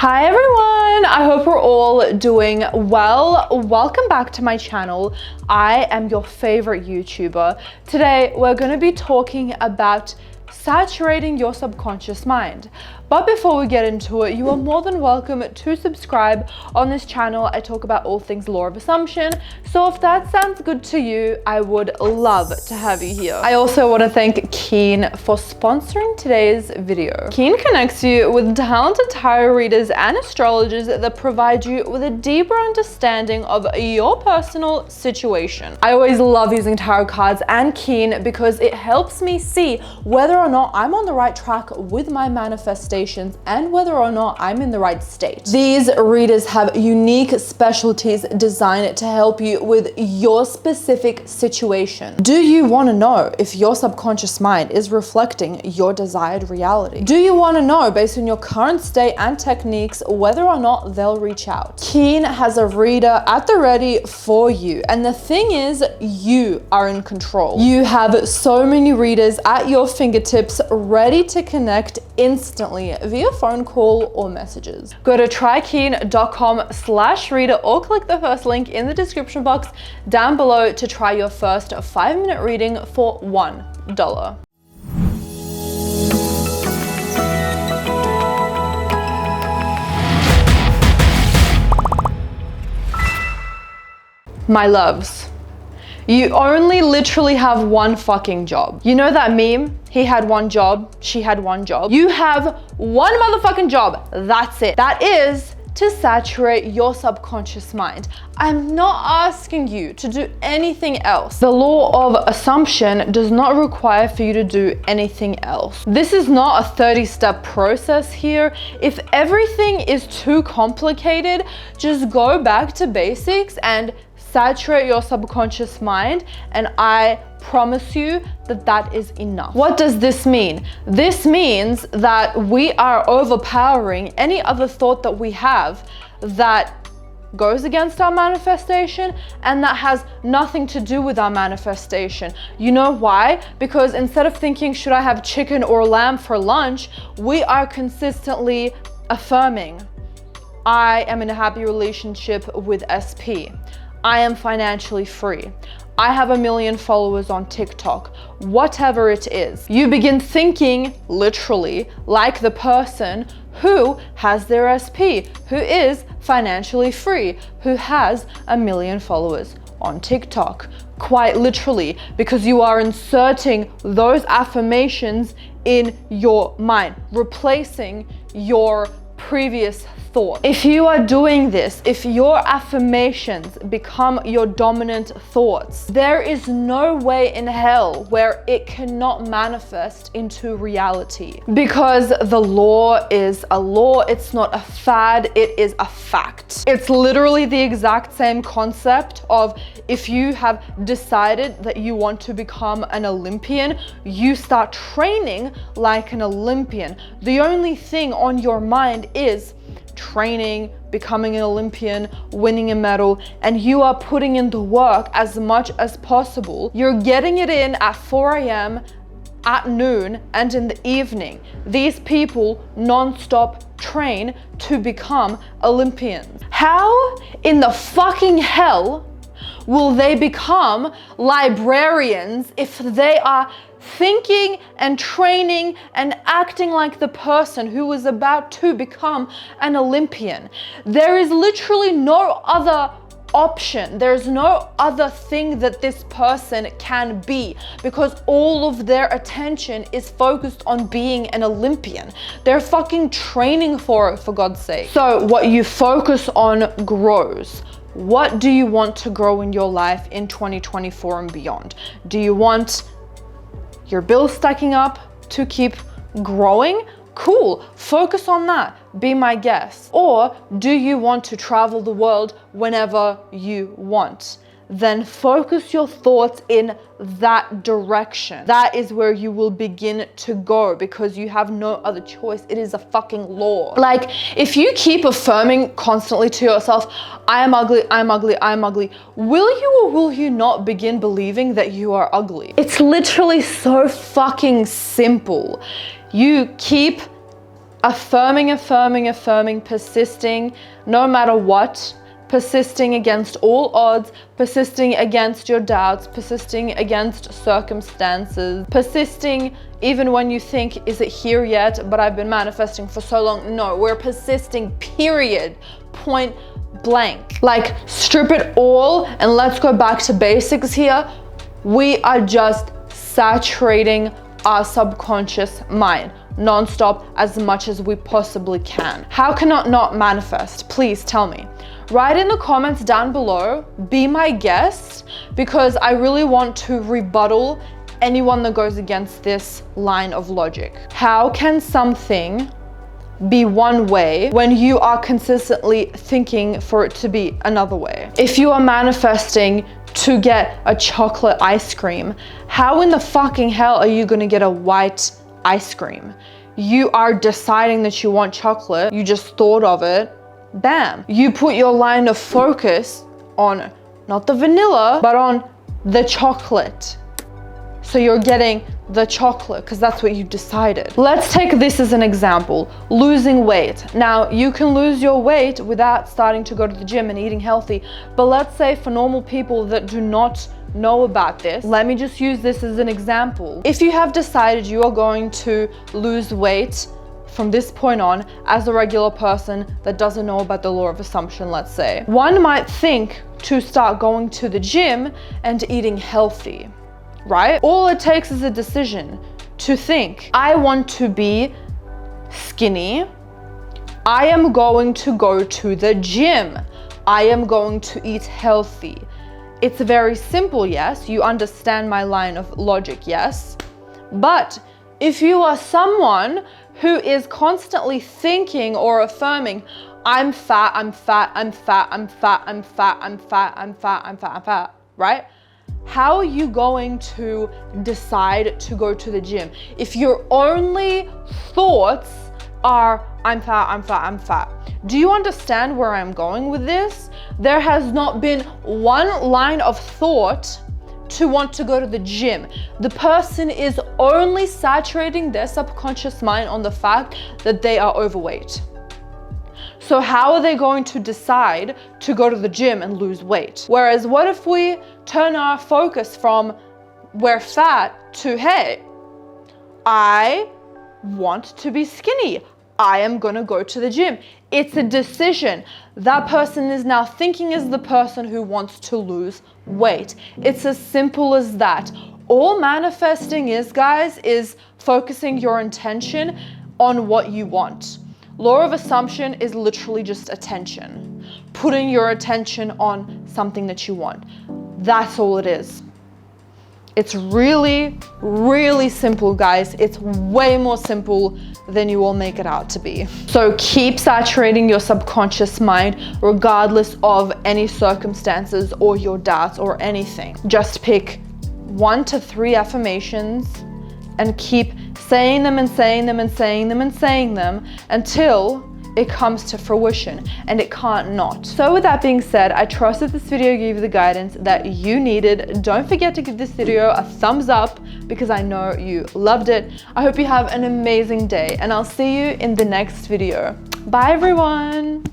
Hi everyone, I hope we're all doing well. Welcome back to my channel. I am your favorite YouTuber. Today we're going to be talking about saturating your subconscious mind. But before we get into it, you are more than welcome to subscribe. On this channel, I talk about all things law of assumption. So if that sounds good to you, I would love to have you here. I also want to thank Keen for sponsoring today's video. Keen connects you with talented tarot readers and astrologers that provide you with a deeper understanding of your personal situation. I always love using tarot cards and Keen because it helps me see whether or not I'm on the right track with my manifestation and whether or not I'm in the right state. These readers have unique specialties designed to help you with your specific situation. Do you want to know if your subconscious mind is reflecting your desired reality? Do you want to know, based on your current state and techniques, whether or not they'll reach out? Keen has a reader at the ready for you. And the thing is, you are in control. You have so many readers at your fingertips ready to connect instantly via phone call or messages. Go to trykeen.com/Rita or click the first link in the description box down below to try your first 5-minute reading for $1. My loves, you only literally have one fucking job. You know that meme? He had one job, she had one job. You have one motherfucking job. That's it. That is to saturate your subconscious mind. I'm not asking you to do anything else. The law of assumption does not require for you to do anything else. This is not a 30-step process here. If everything is too complicated, just go back to basics and saturate your subconscious mind, and I promise you that that is enough. What does this mean? This means that we are overpowering any other thought that we have that goes against our manifestation and that has nothing to do with our manifestation. You know why? Because instead of thinking, should I have chicken or lamb for lunch, we are consistently affirming, I am in a happy relationship with SP. I am financially free. I have 1 million followers on TikTok. Whatever it is, you begin thinking literally like the person who has their SP, who is financially free, who has 1 million followers on TikTok. Quite literally, because you are inserting those affirmations in your mind, replacing your previous thought. If you are doing this, if your affirmations become your dominant thoughts, there is no way in hell where it cannot manifest into reality. Because the law is a law, it's not a fad, it is a fact. It's literally the exact same concept of if you have decided that you want to become an Olympian, you start training like an Olympian. The only thing on your mind is training, becoming an Olympian, winning a medal, and you are putting in the work as much as possible. You're getting it in at 4 a.m., at noon, and in the evening. These people non-stop train to become Olympians. How in the fucking hell will they become librarians if they are thinking and training and acting like the person who was about to become an Olympian? There is literally no other option. There's no other thing that this person can be, because all of their attention is focused on being an Olympian. They're fucking training for it, for God's sake. So what you focus on grows. What do you want to grow in your life in 2024 and beyond? Do you want your bills stacking up to keep growing? Cool, focus on that, be my guest. Or do you want to travel the world whenever you want? Then focus your thoughts in that direction. That is where you will begin to go, because you have no other choice. It is a fucking law. Like, if you keep affirming constantly to yourself, I am ugly, I'm ugly, I'm ugly, will you or will you not begin believing that you are ugly? It's literally so fucking simple. You keep affirming, affirming, affirming, persisting no matter what, persisting against all odds, persisting against your doubts, persisting against circumstances, persisting even when you think, is it here yet? But I've been manifesting for so long. No, we're persisting, period, point blank. Like, strip it all and let's go back to basics here. We are just saturating our subconscious mind non-stop as much as we possibly can. How can it not manifest? Please tell me. Write in the comments down below, be my guest, because I really want to rebuttal anyone that goes against this line of logic. How can something be one way when you are consistently thinking for it to be another way? If you are manifesting to get a chocolate ice cream, how in the fucking hell are you gonna get a white ice cream? You are deciding that you want chocolate, you just thought of it, bam. You put your line of focus on not the vanilla, but on the chocolate. So you're getting the chocolate because that's what you decided. Let's take this as an example, losing weight. Now, you can lose your weight without starting to go to the gym and eating healthy, but let's say for normal people that do not know about this, let me just use this as an example. If you have decided you are going to lose weight from this point on as a regular person that doesn't know about the law of assumption, let's say, one might think to start going to the gym and eating healthy, right? All it takes is a decision to think, I want to be skinny. I am going to go to the gym. I am going to eat healthy. It's very simple, yes. You understand my line of logic, yes. But if you are someone who is constantly thinking or affirming, I'm fat, I'm fat, I'm fat, I'm fat, I'm fat, I'm fat, I'm fat, I'm fat, I'm fat, right? How are you going to decide to go to the gym if your only thoughts are, I'm fat, I'm fat, I'm fat? Do you understand where I'm going with this? There has not been one line of thought to want to go to the gym. The person is only saturating their subconscious mind on the fact that they are overweight. So how are they going to decide to go to the gym and lose weight? Whereas what if we turn our focus from we're fat to, hey, I want to be skinny. I am gonna go to the gym. It's a decision. That person is now thinking as the person who wants to lose weight. It's as simple as that. All manifesting is, guys, is focusing your intention on what you want. Law of assumption is literally just attention. Putting your attention on something that you want. That's all it is. It's really, really simple, guys. It's way more simple than you will make it out to be. So keep saturating your subconscious mind regardless of any circumstances or your doubts or anything. Just pick 1 to 3 affirmations and keep saying them and saying them and saying them and saying them until it comes to fruition, and it can't not. So with that being said, I trust that this video gave you the guidance that you needed. Don't forget to give this video a thumbs up because I know you loved it. I hope you have an amazing day and I'll see you in the next video. Bye everyone.